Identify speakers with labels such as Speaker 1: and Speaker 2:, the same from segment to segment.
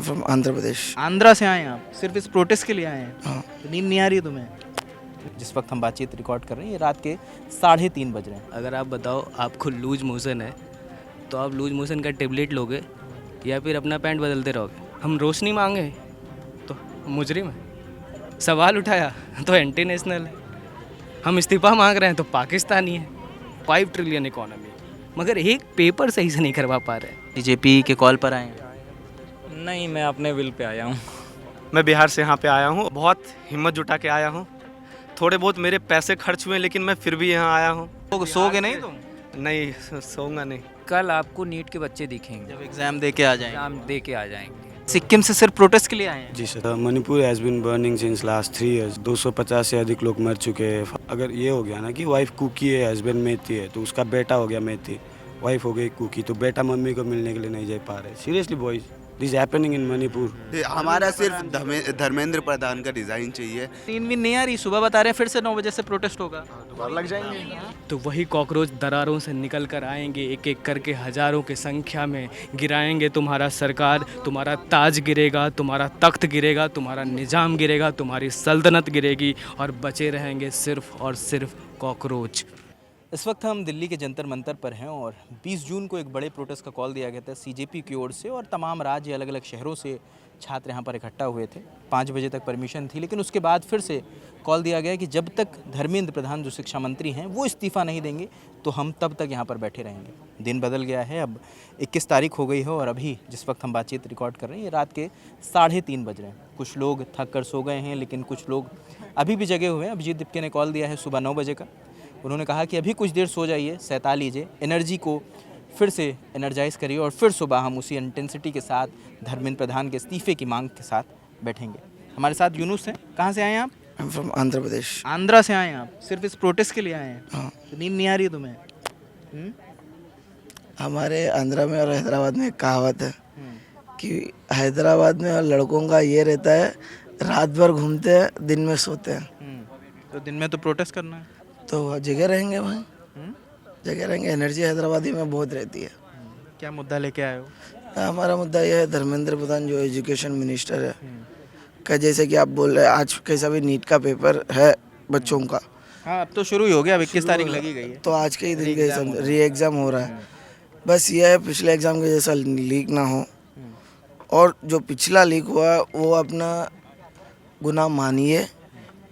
Speaker 1: From Andhra Pradesh.
Speaker 2: Andhra से आए हैं आप? सिर्फ इस प्रोटेस्ट के लिए आए हैं?
Speaker 1: हाँ।
Speaker 2: तो नींद नहीं आ रही है तुम्हें? जिस वक्त हम बातचीत रिकॉर्ड कर रहे हैं ये रात के 3:30 बज रहे हैं।
Speaker 3: अगर आप बताओ आपको लूज मोशन है तो आप लूज मोशन का टेबलेट लोगे या फिर अपना पैंट बदलते रहोगे? हम रोशनी मांगे तो मुजरिम है, सवाल उठाया तो एंटी नेशनल है, हम इस्तीफा मांग रहे हैं तो पाकिस्तानी है। 5 ट्रिलियन इकोनॉमी मगर एक पेपर सही से नहीं करवा पा रहे हैं।
Speaker 2: बीजेपी के कॉल पर आए हैं?
Speaker 4: नहीं, मैं अपने विल पे आया हूँ।
Speaker 5: मैं बिहार से यहाँ पे आया हूँ, बहुत हिम्मत जुटा के आया हूँ। थोड़े बहुत मेरे पैसे खर्च हुए लेकिन मैं फिर भी यहाँ आया हूँ।
Speaker 2: तो सोओगे नहीं तुम?
Speaker 5: नहीं, सोऊंगा नहीं।
Speaker 4: कल आपको नीट के बच्चे दिखेंगे,
Speaker 2: जब एग्जाम दे के आ जाएंगे।
Speaker 4: एग्जाम दे के आ जाएंगे।
Speaker 2: सिक्किम से सिर्फ प्रोटेस्ट के लिए आए हैं?
Speaker 6: जी sir, Manipur has been burning since last 3 years। 250 से अधिक लोग मर चुके हैं। अगर ये हो गया ना कि वाइफ कुकी है, हस्बैंड मेथी है, तो उसका बेटा हो गया मेथी, वाइफ हो गई कुकी, तो बेटा मम्मी को मिलने के लिए नहीं जा पा रहे। Seriously boys, this happening in Manipur.
Speaker 7: हमारा सिर्फ धर्मेंद्र प्रधान का डिज़ाइन चाहिए।
Speaker 2: नींद भी नहीं आ रही? सुबह बता रहे हैं फिर से 9 बजे से प्रोटेस्ट होगा।
Speaker 3: तो वही कॉकरोच दरारों से निकल कर आएंगे, एक एक करके हजारों की संख्या में गिराएंगे तुम्हारा सरकार, तुम्हारा ताज गिरेगा, तुम्हारा तख्त गिरेगा, तुम्हारा निज़ाम गिरेगा, तुम्हारी सल्तनत गिरेगी और बचे रहेंगे सिर्फ और सिर्फ कॉकरोच।
Speaker 2: इस वक्त हम दिल्ली के जंतर मंतर पर हैं और 20 जून को एक बड़े प्रोटेस्ट का कॉल दिया गया था सीजेपी की ओर से और तमाम राज्य अलग अलग शहरों से छात्र यहाँ पर इकट्ठा हुए थे। 5 बजे तक परमिशन थी, लेकिन उसके बाद फिर से कॉल दिया गया कि जब तक धर्मेंद्र प्रधान जो शिक्षा मंत्री हैं वो इस्तीफ़ा नहीं देंगे तो हम तब तक यहाँ पर बैठे रहेंगे। दिन बदल गया है, अब 21 तारीख हो गई है और अभी जिस वक्त हम बातचीत रिकॉर्ड कर रहे हैं ये रात के 3:30 बज रहे हैं। कुछ लोग थक कर सो गए हैं लेकिन कुछ लोग अभी भी जगे हुए हैं। अभिजीत दिप्के ने कॉल दिया है सुबह 9 बजे का। उन्होंने कहा कि अभी कुछ देर सो जाइए, सहता लीजिए, एनर्जी को फिर से एनर्जाइज करिए और फिर सुबह हम उसी इंटेंसिटी के साथ धर्मेंद्र प्रधान के इस्तीफे की मांग के साथ बैठेंगे। हमारे साथ यूनुस हैं। कहाँ से आए हैं आप?
Speaker 1: I am from Andhra Pradesh.
Speaker 2: Andhra से आए हैं आप? सिर्फ इस प्रोटेस्ट के लिए आए हैं?
Speaker 1: हाँ।
Speaker 2: तो नींद नहीं आ रही है तुम्हें?
Speaker 1: हमारे आंध्रा में और हैदराबाद में एक कहावत है कि हैदराबाद में और लड़कों का ये रहता है, रात भर घूमते हैं, दिन में सोते हैं।
Speaker 2: तो दिन में तो प्रोटेस्ट करना है।
Speaker 1: तो जगह रहेंगे भाई, जगह रहेंगे। एनर्जी हैदराबादी में बहुत रहती है।
Speaker 2: क्या मुद्दा लेके आए हो?
Speaker 1: हमारा मुद्दा यह है, धर्मेंद्र प्रधान जो एजुकेशन मिनिस्टर है का, जैसे कि आप बोल रहे हैं आज कैसा भी नीट का पेपर है बच्चों का।
Speaker 2: हाँ, अब तो शुरू ही हो गया, अब 21 तारीख लगी गई है।
Speaker 1: तो आज के ही दिन के री एग्ज़ाम हो रहा है। बस यह है पिछले एग्ज़ाम के जैसा लीक ना हो, और जो पिछला लीक हुआ वो अपना गुनाह मानिए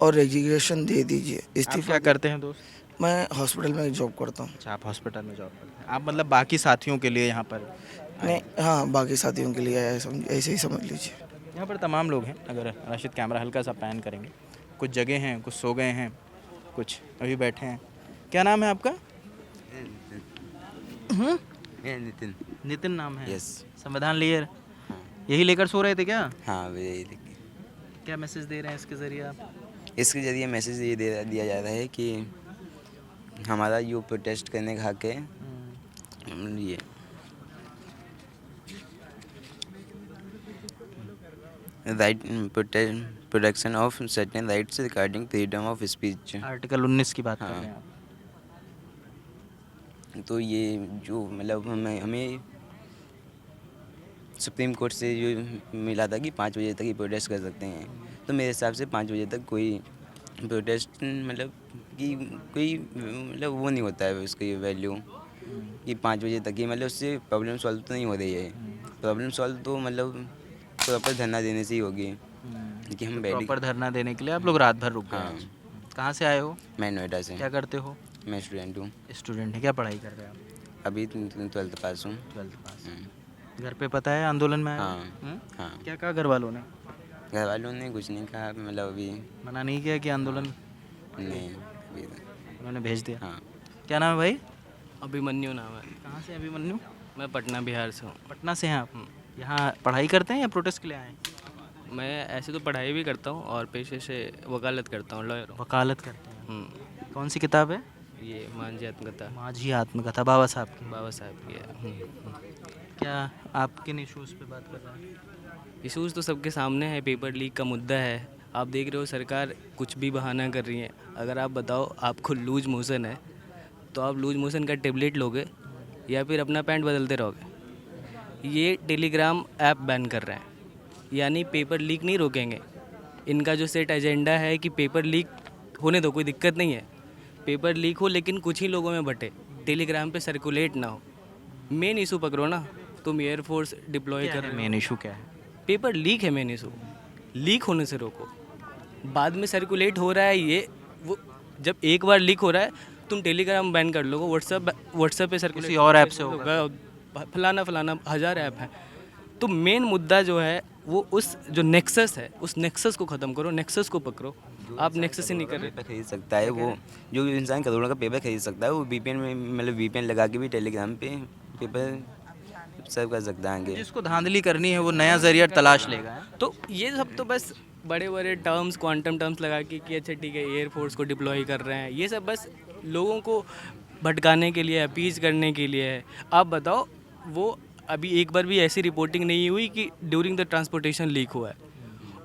Speaker 1: और रेजिग्नेशन दे दीजिए,
Speaker 2: आप
Speaker 1: इस्तीफा।
Speaker 2: क्या करते हैं दोस्त?
Speaker 1: मैं हॉस्पिटल में जॉब करता हूँ।
Speaker 2: अच्छा, आप हॉस्पिटल में जॉब करते हैं। आप मतलब बाकी साथियों के लिए यहाँ पर?
Speaker 1: नहीं, हाँ, बाकी साथियों के लिए आया है, ऐसे ही समझ लीजिए।
Speaker 2: यहाँ पर तमाम लोग हैं। अगर राशिद कैमरा हल्का सा पैन करेंगे, कुछ जगह हैं, कुछ सो गए हैं, कुछ अभी बैठे हैं। क्या नाम है आपका?
Speaker 8: नितिन।
Speaker 2: नितिन नाम है।
Speaker 8: यस।
Speaker 2: संविधान लिए यही लेकर सो रहे थे क्या?
Speaker 8: हाँ, वे यही लिखी।
Speaker 2: क्या मैसेज दे रहे हैं इसके ज़रिए आप?
Speaker 8: इसके ज़रिए मैसेज ये दिया जा रहा है कि हमारा यू प्रोटेस्ट करने का हक है। ये right protection of certain rights regarding freedom of speech.
Speaker 2: Article 19 की बात कर
Speaker 8: हाँ।
Speaker 2: रहे हैं आप?
Speaker 8: तो ये जो मतलब हमें सुप्रीम कोर्ट से जो मिला था कि 5 बजे तक ही प्रोटेस्ट कर सकते हैं, तो मेरे हिसाब से 5 बजे तक कोई प्रोटेस्ट मतलब कि कोई मतलब वो नहीं होता है उसकी वैल्यू कि 5 बजे तक ही, मतलब उससे प्रॉब्लम सॉल्व तो नहीं हो रही है। प्रॉब्लम सॉल्व तो मतलब प्रॉपर धरना देने से ही होगी कि हम बैठ।
Speaker 2: प्रॉपर धरना देने के लिए आप लोग रात भर रुक गए।
Speaker 8: हाँ।
Speaker 2: कहाँ से आए हो?
Speaker 8: मैं नोएडा से।
Speaker 2: क्या करते हो?
Speaker 8: मैं स्टूडेंट हूँ।
Speaker 2: स्टूडेंट है। क्या पढ़ाई कर रहे हैं आप?
Speaker 8: अभी 12th पास हूँ।
Speaker 2: 12th पास। घर पे पता है आंदोलन में आए हो?
Speaker 8: हाँ। हाँ।
Speaker 2: क्या कहा घर वालों ने?
Speaker 8: घर वालों ने कुछ नहीं कहा, मतलब अभी
Speaker 2: मना नहीं किया कि आंदोलन?
Speaker 8: नहीं, अभी
Speaker 2: उन्होंने भेज दिया।
Speaker 8: हाँ।
Speaker 2: क्या नाम है भाई?
Speaker 3: अभिमन्यु नाम है।
Speaker 2: कहाँ से अभिमन्यु?
Speaker 3: मैं पटना बिहार से हूँ।
Speaker 2: पटना से हैं आप? यहाँ पढ़ाई करते हैं या प्रोटेस्ट के लिए आए हैं?
Speaker 3: मैं ऐसे तो पढ़ाई भी करता हूँ और पेशे से वकालत करता हूँ, लॉयर हूँ।
Speaker 2: वकालत करते हैं। कौन सी किताब है?
Speaker 3: ये मांझी आत्मकथा
Speaker 2: माझी आत्मकथा, बाबा साहब की।
Speaker 3: बाबा साहब की है।
Speaker 2: क्या आप किन इशूज़ पे बात कर रहे हैं?
Speaker 3: इशूज़ तो सबके सामने है, पेपर लीक का मुद्दा है। आप देख रहे हो सरकार कुछ भी बहाना कर रही है। अगर आप बताओ आपको लूज मोशन है तो आप लूज मोशन का टेबलेट लोगे या फिर अपना पैंट बदलते रहोगे? ये टेलीग्राम ऐप बैन कर रहे हैं। यानी पेपर लीक नहीं रोकेंगे। इनका जो सेट एजेंडा है कि पेपर लीक होने दो, कोई दिक्कत नहीं है, पेपर लीक हो लेकिन कुछ ही लोगों में बटे, टेलीग्राम पे सर्कुलेट ना हो। मेन इशू पकड़ो ना, तुम एयरफोर्स डिप्लॉय कर रहे हो,
Speaker 2: मेन इशू क्या है?
Speaker 3: पेपर लीक है मेन इशू, लीक होने से रोको। बाद में सर्कुलेट हो रहा है ये वो, जब एक बार लीक हो रहा है तुम टेलीग्राम बैन कर लो, व्हाट्सएप पे सर्कुलेट
Speaker 2: किसी और ऐप से होगा।
Speaker 3: फलाना 1000 ऐप है। तो मेन मुद्दा जो है वो उस जो नेक्सस है, उस नेक्सस को ख़त्म करो, नेक्सस को पकड़ो। आप नेक्सस ही नहीं कर रहे।
Speaker 8: पेपर खरीद सकता है वो, जो इंसान करोड़ों का पेपर खरीद सकता है वो वीपीएन में, मतलब वीपीएन लगा के भी टेलीग्राम पे पेपर सर्व कर सकता है आगे।
Speaker 2: जिसको धांधली करनी है वो नया जरिया तलाश लेगा।
Speaker 3: तो ये सब तो बस बड़े बड़े टर्म्स, क्वांटम टर्म्स लगा के कि अच्छा ठीक है एयरफोर्स को डिप्लॉय कर रहे हैं, ये सब बस लोगों को भटकाने के लिए, अपीज करने के लिए है। आप बताओ, वो अभी एक बार भी ऐसी रिपोर्टिंग नहीं हुई कि ड्यूरिंग द ट्रांसपोर्टेशन लीक हुआ है।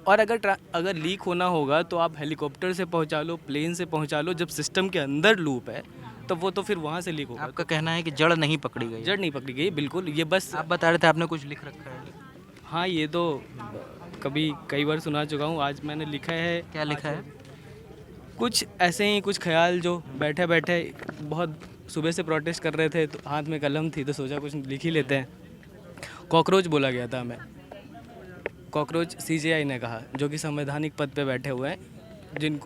Speaker 3: और अगर लीक होना होगा तो आप हेलीकॉप्टर से पहुंचा लो, प्लेन से पहुंचा लो, जब सिस्टम के अंदर लूप है तो वो तो फिर वहाँ से लीक होगा।
Speaker 2: आपका कहना है कि जड़ नहीं पकड़ी गई?
Speaker 3: जड़ नहीं पकड़ी गई, बिल्कुल। ये बस
Speaker 2: आप बता रहे थे आपने कुछ लिख रखा है।
Speaker 3: हाँ, ये तो कभी कई बार सुना चुका हूँ, आज मैंने लिखा है।
Speaker 2: क्या लिखा है?
Speaker 3: कुछ ऐसे ही कुछ ख्याल जो बैठे बैठे बहुत सुबह से प्रोटेस्ट कर रहे थे, तो हाथ में कलम थी तो सोचा कुछ लिख ही लेते हैं। कॉकरोच बोला गया था हमें, कॉकरोच सीजेआई ने कहा, जो कि संवैधानिक पद पे बैठे हुए हैं,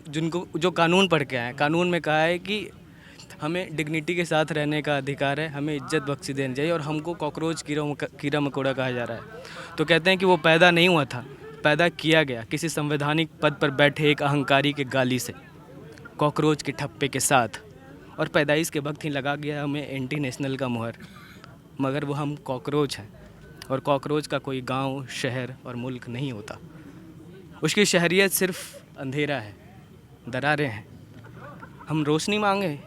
Speaker 3: जिनको जो कानून पढ़ के आए हैं। कानून में कहा है कि हमें डिग्निटी के साथ रहने का अधिकार है, हमें इज्जत बख्शी देनी चाहिए, और हमको कॉकरोच कीड़ा मकोड़ा कहा जा रहा है। तो कहते हैं कि वो पैदा नहीं हुआ था, पैदा किया गया किसी संवैधानिक पद पर बैठे एक अहंकारी के गाली से, कॉकरोच के ठप्पे के साथ, और पैदाइश के वक्त ही लगा गया हमें एंटी नेशनल का मुहर। मगर वो हम कॉकरोच हैं, और कॉकरोच का कोई गांव, शहर और मुल्क नहीं होता। उसकी शहरियत सिर्फ अंधेरा है, दरारें हैं। हम रोशनी मांगे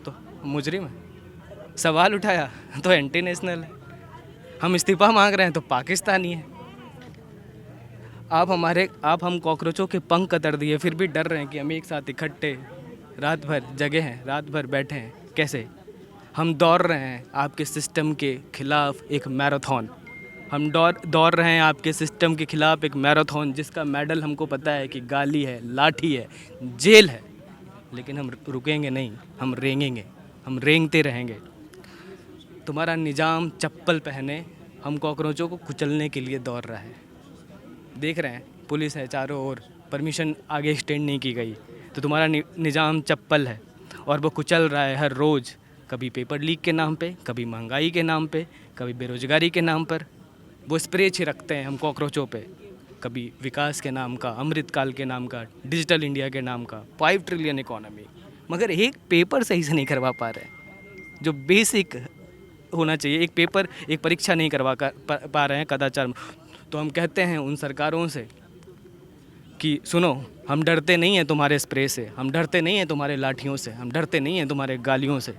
Speaker 3: तो मुजरिम है, सवाल उठाया तो एंटी नेशनल है, हम इस्तीफ़ा मांग रहे हैं तो पाकिस्तानी है। आप हम कॉकरोचों के पंख कतर दिए, फिर भी डर रहे हैं कि हम एक साथ इकट्ठे रात भर जगे हैं, रात भर बैठे हैं। कैसे? हम दौड़ रहे हैं आपके सिस्टम के खिलाफ एक मैराथन। हम दौड़ रहे हैं आपके सिस्टम के खिलाफ एक मैराथन, जिसका मेडल हमको पता है कि गाली है, लाठी है, जेल है। लेकिन हम रुकेंगे नहीं, हम रेंगेंगे, हम रेंगते रहेंगे। तुम्हारा निज़ाम चप्पल पहने हम कॉकरोचों को कुचलने के लिए दौड़ रहा है। देख रहे हैं पुलिस है चारों ओर, परमिशन आगे एक्सटेंड नहीं की गई, तो तुम्हारा निज़ाम चप्पल है और वो कुचल रहा है हर रोज़, कभी पेपर लीक के नाम पे, कभी महंगाई के नाम पे, कभी बेरोजगारी के नाम पर। वो स्प्रे छिड़कते हैं हम कॉकरोचों पे, कभी विकास के नाम का, अमृतकाल के नाम का, डिजिटल इंडिया के नाम का, 5 ट्रिलियन इकोनॉमी। मगर एक पेपर सही से नहीं करवा पा रहे, जो बेसिक होना चाहिए। एक पेपर, एक परीक्षा नहीं करवा पा रहे हैं कदाचार। तो हम कहते हैं उन सरकारों से कि सुनो, हम डरते नहीं हैं तुम्हारे स्प्रे से, हम डरते नहीं हैं तुम्हारे लाठियों से, हम डरते नहीं हैं तुम्हारे गालियों से।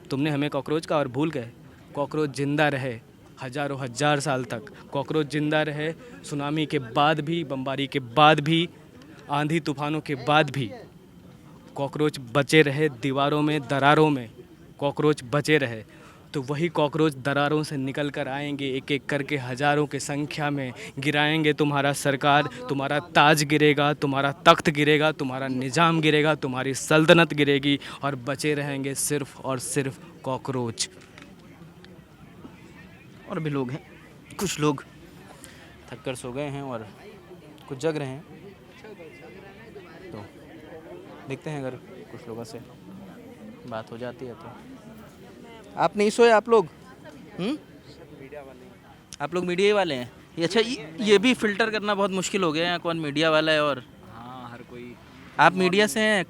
Speaker 3: तुमने हमें कॉकरोच का और भूल गए। कॉकरोच जिंदा रहे हजारों हजार साल तक, कॉकरोच जिंदा रहे सुनामी के बाद भी, बमबारी के बाद भी, आंधी तूफानों के बाद भी। कॉकरोच बचे रहे दीवारों में, दरारों में कॉकरोच बचे रहे। तो वही कॉकरोच दरारों से निकल कर आएंगे, एक एक करके हज़ारों की संख्या में गिराएंगे तुम्हारा सरकार, तुम्हारा ताज गिरेगा, तुम्हारा तख्त गिरेगा, तुम्हारा निज़ाम गिरेगा, तुम्हारी सल्तनत गिरेगी, और बचे रहेंगे सिर्फ़ और सिर्फ कॉकरोच।
Speaker 2: और भी लोग हैं, कुछ लोग थक कर सो गए हैं और कुछ जग रहे हैं। तो देखते हैं अगर कुछ लोगों से बात हो जाती है तो। आप नहीं सोए आप लोग? आप लोग मीडिया वाले हैं? ये अच्छा, ये भी फिल्टर करना बहुत मुश्किल हो गया है, कौन मीडिया वाला है। और
Speaker 4: हाँ, हर कोई।
Speaker 2: आप मीडिया से हैं?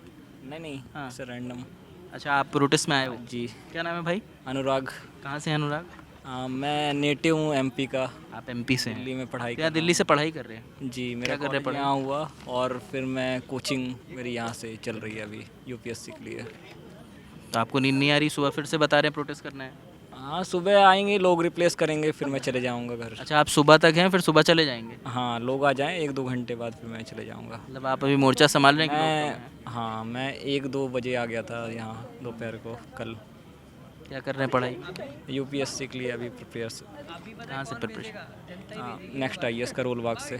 Speaker 4: नहीं,
Speaker 2: हाँ।
Speaker 4: Sir random.
Speaker 2: अच्छा, आप प्रोटेस्ट में आए हो?
Speaker 4: जी।
Speaker 2: क्या नाम है भाई?
Speaker 4: अनुराग।
Speaker 2: कहाँ से हैं अनुराग?
Speaker 4: मैं नेटिव हूँ एमपी का।
Speaker 2: आप एमपी से हैं?
Speaker 4: दिल्ली में पढ़ाई
Speaker 2: क्या दिल्ली से पढ़ाई कर रहे हैं?
Speaker 4: जी, मेरा
Speaker 2: क्या कर रहे
Speaker 4: कॉलेज
Speaker 2: पढ़ाई?
Speaker 4: यहाँ हुआ, और फिर मैं कोचिंग मेरी यहाँ से चल रही है अभी यूपीएससी के लिए।
Speaker 2: तो आपको नींद नहीं आ रही? सुबह फिर से बता रहे हैं प्रोटेस्ट करना है?
Speaker 4: हाँ, सुबह आएंगे लोग, रिप्लेस करेंगे, फिर मैं चले जाऊँगा घर।
Speaker 2: अच्छा, आप सुबह तक हैं, फिर सुबह चले जाएंगे?
Speaker 4: हाँ, लोग आ जाएं 1-2 घंटे बाद, फिर मैं चले जाऊँगा।
Speaker 2: मतलब आप अभी मोर्चा संभाल रहे हैं कि लोग कम हैं?
Speaker 4: हाँ, मैं 1-2 बजे आ गया था यहाँ दोपहर को कल।
Speaker 2: क्या कर रहे हैं पढ़ाई?
Speaker 4: यूपीएससी के लिए अभी प्रिपेयर
Speaker 2: कहाँ से preparation?
Speaker 4: Next IAS Karol Bagh से।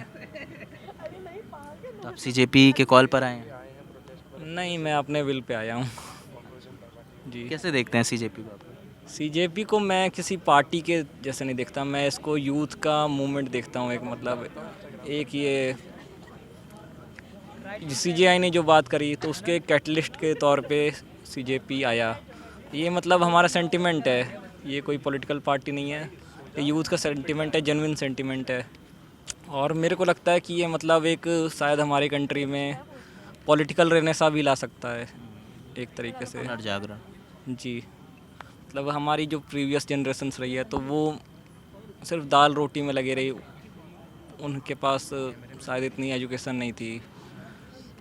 Speaker 2: तो आप सीजेपी के कॉल पर आए हैं?
Speaker 4: नहीं, मैं अपने विल पे आया हूँ जी।
Speaker 2: कैसे देखते हैं सीजेपी को आप?
Speaker 4: सीजेपी को मैं किसी पार्टी के जैसे नहीं देखता, मैं इसको यूथ का मूवमेंट देखता हूँ। एक मतलब एक ये सीजेआई ने जो बात करी तो उसके कैटलिस्ट के तौर पे सीजेपी आया। ये मतलब हमारा सेंटिमेंट है, ये कोई पॉलिटिकल पार्टी नहीं है, ये यूथ का सेंटिमेंट है, जेन्युइन सेंटिमेंट है। और मेरे को लगता है कि ये मतलब एक शायद हमारे कंट्री में पॉलिटिकल रेनेसा भी ला सकता है एक तरीके से
Speaker 2: पुनर्जागरण।
Speaker 4: जी। मतलब हमारी जो प्रीवियस जनरेशन्स रही है तो वो सिर्फ दाल रोटी में लगे रही, उनके पास शायद इतनी एजुकेशन नहीं थी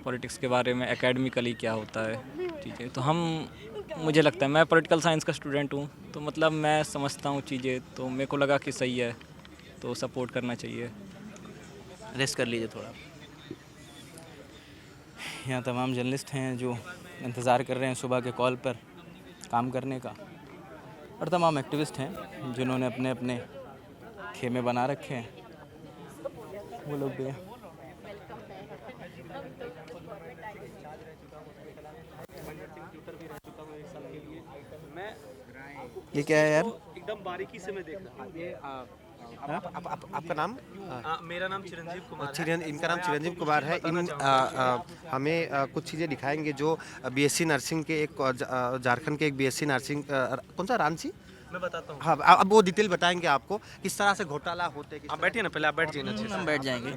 Speaker 4: पॉलिटिक्स के बारे में, एकेडमिकली क्या होता है चीज़ें। तो मुझे लगता है, मैं पॉलिटिकल साइंस का स्टूडेंट हूँ तो मतलब मैं समझता हूँ चीज़ें, तो मेरे को लगा कि सही है तो सपोर्ट करना चाहिए।
Speaker 2: रेस्ट कर लीजिए थोड़ा। यहाँ तमाम जर्नलिस्ट हैं जो इंतज़ार कर रहे हैं सुबह के कॉल पर काम करने का, और तमाम एक्टिविस्ट हैं जिन्होंने अपने अपने खेमे बना रखे हैं, वो लोग भी हैं। ये क्या है यार?
Speaker 5: एकदम बारीकी से मैं देख रहा हूँ।
Speaker 9: आपका नाम?
Speaker 5: मेरा नाम चिरंजीव कुमार है।
Speaker 9: इनका नाम चिरंजीव कुमार है। हमें कुछ चीज़ें दिखाएंगे जो बीएससी नर्सिंग के एक झारखंड के एक बीएससी नर्सिंग कौन सा रांची,
Speaker 5: मैं बताता हूँ।
Speaker 9: हाँ, अब वो डिटेल बताएंगे आपको किस तरह से घोटाला होते हैं।
Speaker 5: आप बैठिए ना, पहले आप बैठ जाइए ना।
Speaker 2: हम बैठ जाएंगे।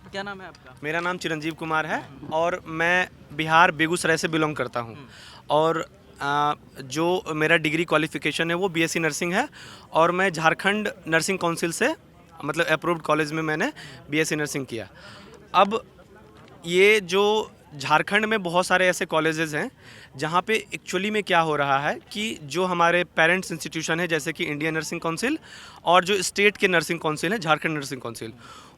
Speaker 2: क्या नाम है आपका?
Speaker 5: मेरा नाम चिरंजीव कुमार है और मैं बिहार बेगूसराय से बिलोंग करता हूँ। और जो मेरा डिग्री क्वालिफिकेशन है वो बीएससी नर्सिंग है, और मैं झारखंड नर्सिंग काउंसिल से मतलब अप्रूव्ड कॉलेज में मैंने बीएससी नर्सिंग किया। अब ये जो झारखंड में बहुत सारे ऐसे कॉलेजेस हैं जहाँ पे एक्चुअली में क्या हो रहा है कि जो हमारे पेरेंट्स इंस्टीट्यूशन है जैसे कि इंडियन नर्सिंग काउंसिल और जो स्टेट के नर्सिंग काउंसिल है झारखंड नर्सिंग काउंसिल,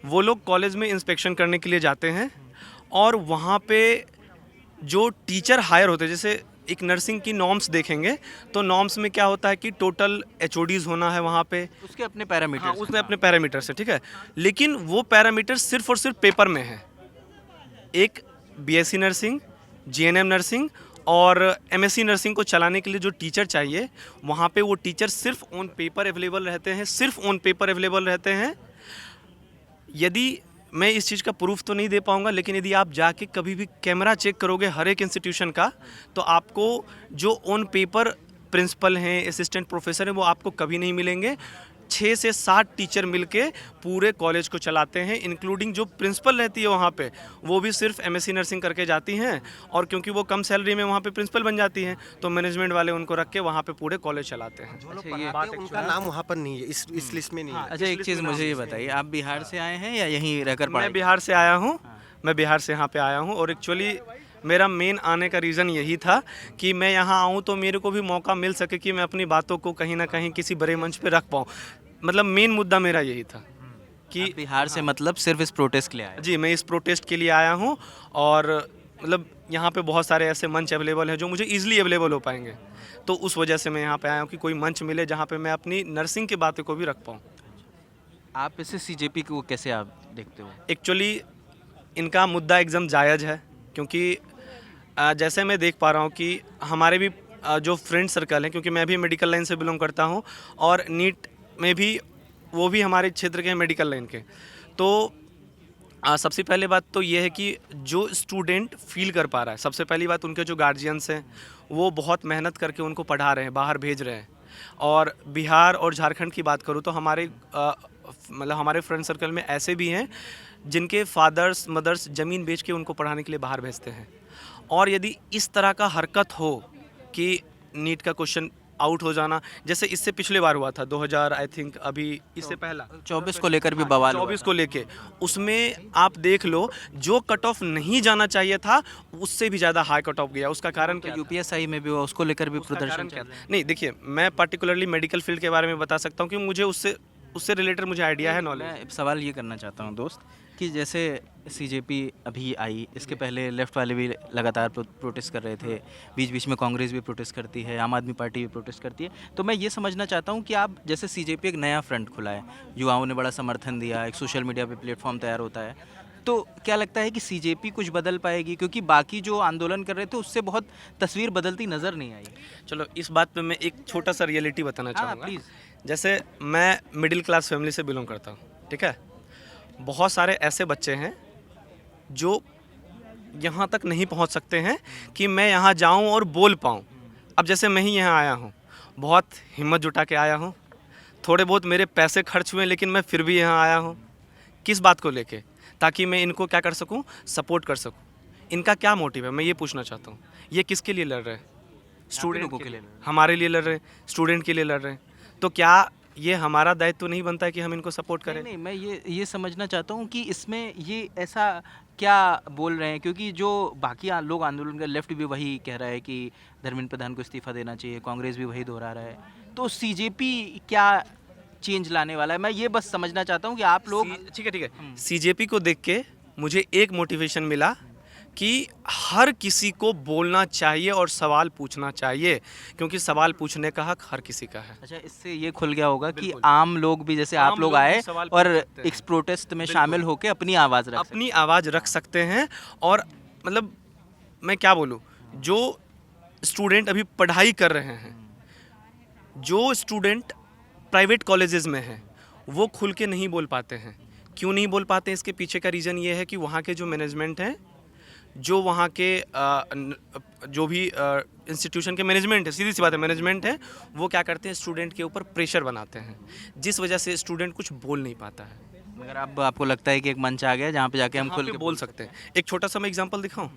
Speaker 5: वो लोग कॉलेज में इंस्पेक्शन करने के लिए जाते हैं और वहाँ पे जो टीचर हायर होते हैं, जैसे एक नर्सिंग की नॉर्म्स देखेंगे तो नॉर्म्स में क्या होता है कि टोटल एचओडीज होना है वहाँ पे,
Speaker 2: उसके अपने पैरामीटर।
Speaker 5: हाँ, उसमें अपने पैरामीटर्स है, ठीक है। लेकिन वो पैरामीटर सिर्फ और सिर्फ पेपर में है। एक बीएससी नर्सिंग, जीएनएम नर्सिंग और एमएससी नर्सिंग को चलाने के लिए जो टीचर चाहिए, वहाँ पे वो टीचर सिर्फ ऑन पेपर अवेलेबल रहते हैं, सिर्फ ऑन पेपर अवेलेबल रहते हैं। यदि मैं इस चीज़ का प्रूफ तो नहीं दे पाऊंगा, लेकिन यदि आप जाके कभी भी कैमरा चेक करोगे हर एक इंस्टीट्यूशन का, तो आपको जो ऑन पेपर प्रिंसिपल हैं, असिस्टेंट प्रोफेसर हैं, वो आपको कभी नहीं मिलेंगे। 6 से 7 टीचर मिलके पूरे कॉलेज को चलाते हैं, इंक्लूडिंग जो प्रिंसिपल रहती है वहाँ पे, वो भी सिर्फ एमएससी नर्सिंग करके जाती हैं, और क्योंकि वो कम सैलरी में वहाँ पे प्रिंसिपल बन जाती हैं तो मैनेजमेंट वाले उनको रख के वहाँ पे पूरे कॉलेज चलाते हैं।
Speaker 9: उनका नाम वहाँ पर नहीं है, इस लिस्ट में नहीं है।
Speaker 2: अच्छा, एक चीज़ मुझे ये बताइए, आप बिहार से आए हैं या यहीं रहकर
Speaker 5: मैं
Speaker 2: पढ़ाई?
Speaker 5: बिहार से आया हूँ, मैं बिहार से यहाँ पे आया हूँ, और एक्चुअली मेरा मेन आने का रीज़न यही था कि मैं यहाँ आऊँ तो मेरे को भी मौका मिल सके कि मैं अपनी बातों को कहीं ना कहीं किसी बड़े मंच पे रख पाऊँ। मतलब मेन मुद्दा मेरा यही था कि
Speaker 2: बिहार से मतलब सिर्फ इस प्रोटेस्ट के लिए आए?
Speaker 5: जी, मैं इस प्रोटेस्ट के लिए आया हूँ, और मतलब यहाँ पे बहुत सारे ऐसे मंच अवेलेबल हैं जो मुझे ईजिली अवेलेबल हो पाएंगे, तो उस वजह से मैं यहाँ पे आया हूँ कि कोई मंच मिले जहाँ पे मैं अपनी नर्सिंग की बातों को भी रख पाऊँ।
Speaker 2: आप इसे सीजेपी को कैसे आप देखते हो?
Speaker 5: एक्चुअली इनका मुद्दा एकदम जायज़ है, क्योंकि जैसे मैं देख पा रहा हूँ कि हमारे भी जो फ्रेंड सर्कल हैं, क्योंकि मैं भी मेडिकल लाइन से बिलोंग करता हूँ और नीट में भी वो भी हमारे क्षेत्र के हैं मेडिकल लाइन के, तो सबसे पहले बात तो ये है कि जो स्टूडेंट फील कर पा रहा है, सबसे पहली बात उनके जो गार्जियंस हैं वो बहुत मेहनत करके उनको पढ़ा रहे हैं, बाहर भेज रहे हैं। और बिहार और झारखंड की बात करूँ तो हमारे मतलब हमारे फ्रेंड सर्कल में ऐसे भी हैं जिनके फादर्स मदर्स ज़मीन बेच के उनको पढ़ाने के लिए बाहर भेजते हैं। और यदि इस तरह का हरकत हो कि नीट का क्वेश्चन आउट हो जाना, जैसे इससे पिछले बार हुआ था 2000 आई थिंक, अभी इससे पहला
Speaker 2: 24 को लेकर भी बवाल हुआ
Speaker 5: 24 को लेके, उसमें आप देख लो जो कट ऑफ नहीं जाना चाहिए था उससे भी ज़्यादा हाई कट ऑफ गया। उसका कारण क्या?
Speaker 2: यूपीएसआई में भी हुआ, उसको लेकर भी प्रदर्शन
Speaker 5: क्या? नहीं, देखिए, मैं पर्टिकुलरली मेडिकल फील्ड के बारे में बता सकता हूँ कि मुझे उससे रिलेटेड मुझे आइडिया है, नॉलेज।
Speaker 2: मैं सवाल ये करना चाहता हूँ दोस्त कि जैसे सीजेपी अभी आई, इसके पहले लेफ्ट वाले भी लगातार प्रोटेस्ट कर रहे थे, बीच बीच में कांग्रेस भी प्रोटेस्ट करती है, आम आदमी पार्टी भी प्रोटेस्ट करती है। तो मैं ये समझना चाहता हूँ कि आप जैसे सीजेपी एक नया फ्रंट खुला है, युवाओं ने बड़ा समर्थन दिया, एक सोशल मीडिया पे प्लेटफॉर्म तैयार होता है, तो क्या लगता है कि सीजेपी कुछ बदल पाएगी? क्योंकि बाकी जो आंदोलन कर रहे थे उससे बहुत तस्वीर बदलती नज़र नहीं आई।
Speaker 5: चलो इस बात पे मैं एक छोटा सा रियलिटी बताना
Speaker 2: हाँ,
Speaker 5: चाहूँगा।
Speaker 2: प्लीज़।
Speaker 5: जैसे मैं मिडिल क्लास फैमिली से बिलोंग करता हूँ, ठीक है। बहुत सारे ऐसे बच्चे हैं जो यहाँ तक नहीं पहुँच सकते हैं कि मैं यहाँ जाऊँ और बोल पाऊँ। अब जैसे मैं ही यहाँ आया हूँ, बहुत हिम्मत जुटा के आया हूँ, थोड़े बहुत मेरे पैसे खर्च हुए लेकिन मैं फिर भी यहाँ आया हूँ। किस बात को लेके? ताकि मैं इनको क्या कर सकूँ, सपोर्ट कर सकूँ। इनका क्या मोटिव है, मैं ये पूछना चाहता हूँ। ये किसके लिए लड़ रहे हैं? स्टूडेंट
Speaker 2: लोगों के लिए लड़ रहे हैं।
Speaker 5: हमारे लिए लड़ रहे हैं, स्टूडेंट के लिए लड़ रहे हैं। तो क्या ये हमारा दायित्व तो नहीं बनता है कि हम इनको सपोर्ट करें?
Speaker 2: नहीं, मैं ये समझना चाहता हूँ कि इसमें ये ऐसा क्या बोल रहे हैं, क्योंकि जो बाकी लोग आंदोलन कर, लेफ्ट भी वही कह रहा है कि धर्मेंद्र प्रधान को इस्तीफा देना चाहिए, कांग्रेस भी वही दोहरा रहा है, तो सीजेपी क्या चेंज लाने वाला है? मैं ये बस समझना चाहता हूँ कि आप लोग
Speaker 5: ठीक है। सीजेपी को देख के मुझे एक मोटिवेशन मिला कि हर किसी को बोलना चाहिए और सवाल पूछना चाहिए, क्योंकि सवाल पूछने का हक हर किसी का है।
Speaker 2: अच्छा, इससे ये खुल गया होगा कि आम लोग भी, जैसे आप
Speaker 5: आम
Speaker 2: लोग
Speaker 5: लोग भी
Speaker 2: आए
Speaker 5: सवाल
Speaker 2: और
Speaker 5: पूछ सकते हैं।
Speaker 2: इस प्रोटेस्ट में शामिल होकर अपनी आवाज़ रख सकते
Speaker 5: अपनी आवाज़ रख सकते हैं। और मतलब मैं क्या बोलूँ, जो स्टूडेंट अभी पढ़ाई कर रहे हैं, जो स्टूडेंट प्राइवेट कॉलेजेस में हैं, वो खुल के नहीं बोल पाते हैं। क्यों नहीं बोल पाते? इसके पीछे का रीज़न ये है कि वहाँ के जो मैनेजमेंट हैं, जो वहाँ के जो भी इंस्टीट्यूशन के मैनेजमेंट है, सीधी सी बात है, मैनेजमेंट है, वो क्या करते हैं, स्टूडेंट के ऊपर प्रेशर बनाते हैं, जिस वजह से स्टूडेंट कुछ बोल नहीं पाता है।
Speaker 2: हैं। मगर अब आपको लगता है कि एक मंच आ गया जहाँ पे जाके हम
Speaker 5: यहाँ
Speaker 2: खुल
Speaker 5: पे
Speaker 2: के
Speaker 5: बोल सकते हैं। एक छोटा सा मैं एग्जांपल दिखाऊं।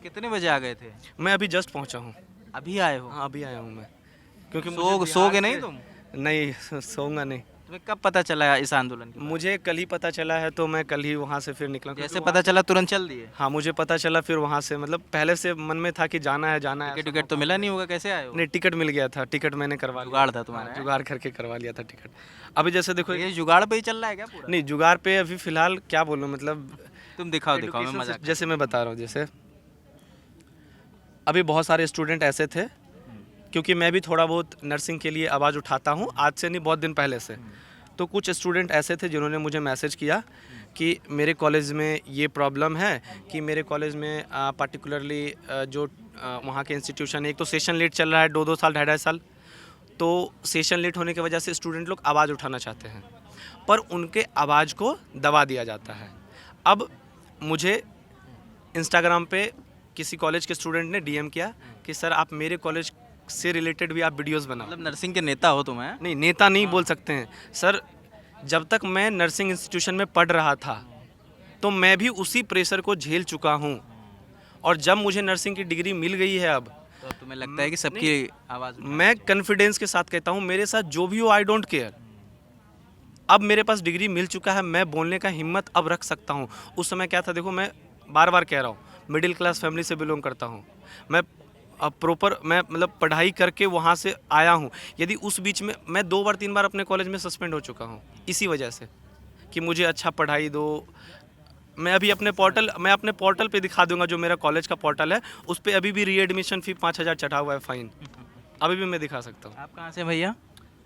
Speaker 2: कितने बजे आ गए थे?
Speaker 5: मैं अभी जस्ट पहुंचा हूँ।
Speaker 2: अभी आए हो?
Speaker 5: हाँ, अभी आया हूँ मैं, क्योंकि
Speaker 2: सोगे नहीं तुम?
Speaker 5: नहीं, सोऊंगा नहीं।
Speaker 2: तुम्हें कब पता चला इस आंदोलन के?
Speaker 5: मुझे कल ही पता चला है, तो मैं कल ही वहाँ से फिर निकला।
Speaker 2: जैसे पता चला तुरंत चल दिए?
Speaker 5: हाँ, मुझे पता चला, फिर वहाँ से मतलब पहले से मन में था कि जाना है।
Speaker 2: टिकट तो मिला नहीं होगा, कैसे आए हो?
Speaker 5: नहीं, टिकट मिल गया था, टिकट मैंने करवा लिया।
Speaker 2: जुगाड़ था तुम्हारा?
Speaker 5: हाँ, जुगाड़ करके करवा लिया था टिकट। अभी जैसे देखो,
Speaker 2: ये जुगाड़ पे ही चल रहा है क्या पूरा?
Speaker 5: नहीं, जुगाड़ पे अभी फिलहाल क्या बोलूँ, मतलब
Speaker 2: तुम दिखाओ मैं
Speaker 5: education
Speaker 2: मजाक
Speaker 5: से- जैसे मैं बता रहा हूँ, जैसे अभी बहुत सारे स्टूडेंट ऐसे थे, क्योंकि मैं भी थोड़ा बहुत नर्सिंग के लिए आवाज़ उठाता हूँ, आज से नहीं, बहुत दिन पहले से। तो कुछ स्टूडेंट ऐसे थे जिन्होंने मुझे मैसेज किया कि मेरे कॉलेज में ये प्रॉब्लम है कि मेरे कॉलेज में पार्टिकुलरली जो वहाँ के इंस्टीट्यूशन है, एक तो सेशन लेट चल रहा है, 2-2 साल, 2.5 साल, तो सेशन लेट होने की वजह से स्टूडेंट लोग आवाज़ उठाना चाहते हैं, पर उनके आवाज़ को दबा दिया जाता है। अब मुझे इंस्टाग्राम पे किसी कॉलेज के स्टूडेंट ने डीएम किया कि सर आप मेरे कॉलेज से रिलेटेड भी आप वीडियोस बनाओ।
Speaker 2: मतलब नर्सिंग के नेता हो तुम? हैं?
Speaker 5: नहीं, नेता नहीं बोल सकते हैं सर। जब तक मैं नर्सिंग इंस्टीट्यूशन में पढ़ रहा था तो मैं भी उसी प्रेशर को झेल चुका हूँ, और जब मुझे नर्सिंग की डिग्री मिल गई है अब,
Speaker 2: तो अब तुम्हें लगता है कि सबकी आवाज़
Speaker 5: मैं कॉन्फिडेंस के साथ कहता हूँ, मेरे साथ जो भी हो, आई डोंट केयर। अब मेरे पास डिग्री मिल चुका है, मैं बोलने का हिम्मत अब रख सकता हूँ। उस समय क्या था, देखो मैं बार बार कह रहा हूँ, मिडिल क्लास फैमिली से बिलोंग करता हूँ मैं। प्रॉपर मैं मतलब पढ़ाई करके वहाँ से आया हूँ। यदि उस बीच में मैं 2 बार 3 बार अपने कॉलेज में सस्पेंड हो चुका हूँ इसी वजह से कि मुझे अच्छा पढ़ाई दो। मैं अभी अपने पोर्टल पे दिखा दूंगा, जो मेरा कॉलेज का पोर्टल है, उस पर अभी भी रीएडमिशन फ़ी 5,000 चढ़ा हुआ है, फ़ाइन। अभी भी मैं दिखा सकता हूँ।
Speaker 2: आप कहाँ से भैया?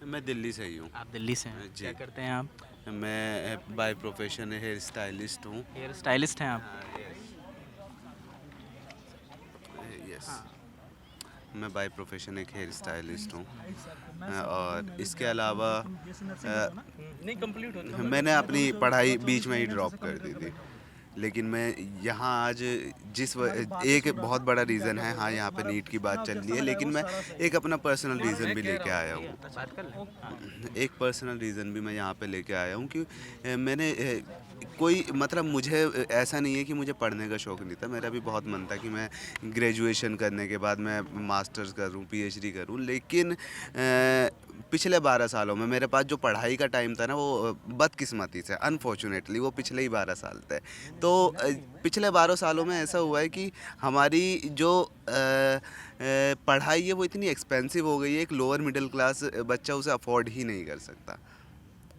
Speaker 7: मैं दिल्ली से ही हूँ।
Speaker 2: आप दिल्ली से हैं?
Speaker 7: जी।
Speaker 2: क्या करते हैं आप?
Speaker 7: मैं बाय प्रोफेशन हेयर स्टाइलिस्ट हूँ।
Speaker 2: हेयर स्टाइलिस्ट हैं आप?
Speaker 7: यस, मैं बाय प्रोफेशन एक हेयर स्टाइलिस्ट हूँ। और इसके अलावा
Speaker 5: नहीं, कंप्लीट होने
Speaker 7: मैंने अपनी पढ़ाई बीच में ही ड्रॉप कर दी थी, लेकिन मैं यहाँ आज एक बहुत बड़ा रीज़न है, हाँ यहाँ पे नीट की बात चल रही है, लेकिन मैं एक अपना पर्सनल रीज़न भी लेके आया हूँ। एक पर्सनल रीज़न भी मैं यहाँ पे लेके आया हूँ कि मैंने कोई मतलब मुझे ऐसा नहीं है कि मुझे पढ़ने का शौक़ नहीं था। मेरा भी बहुत मन था कि मैं ग्रेजुएशन करने के बाद मैं मास्टर्स करूँ, पीएचडी करूँ, लेकिन पिछले 12 सालों में मेरे पास जो पढ़ाई का टाइम था ना, वो बदकिस्मती से अनफॉर्चुनेटली वो पिछले ही 12 साल थे। तो पिछले 12 सालों में ऐसा हुआ है कि हमारी जो पढ़ाई है वो इतनी एक्सपेंसिव हो गई है, एक लोअर मिडिल क्लास बच्चा उसे अफोर्ड ही नहीं कर सकता,